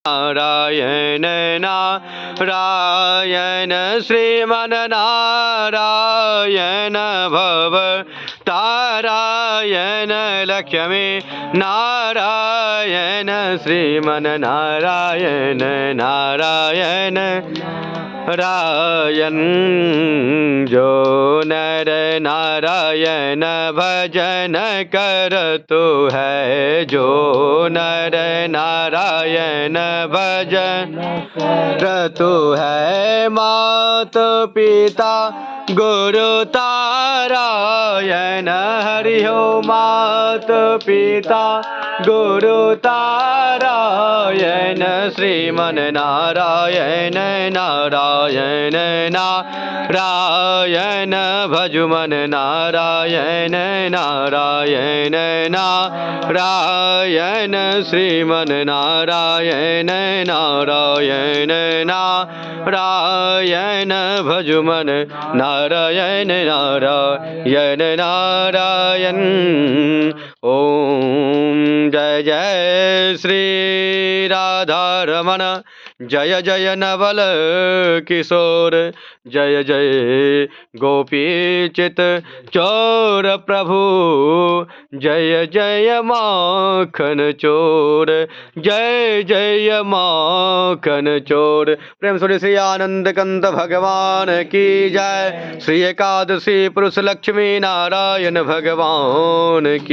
नारायण नारायण श्रीमन्नारायण भव तारायण लक्ष्मी नारायण श्रीमन्नारायण नारायण रायन जो नर नारायण भजन करतो है, जो नर नारायण भजन करतो है, मात पिता गुरु तारायण हरि हो। मात पिता गुरु तारायण श्रीमन्नारायण नारायण नारायण भजुमन नारायण नारायण नारायण श्रीमन्नारायण नारायण नारायण भजुमन नारायण नारायण नारायण। ओम जय जय श्री राधारमण, जय जय नवल किशोर, जय जय गोपीचित चोर प्रभु, जय जय माखन चोर, जय जय माखन चोर। प्रेम सुनि श्री आनंद कंद भगवान की जय। श्री एकादशी पुरुष लक्ष्मी नारायण भगवान की।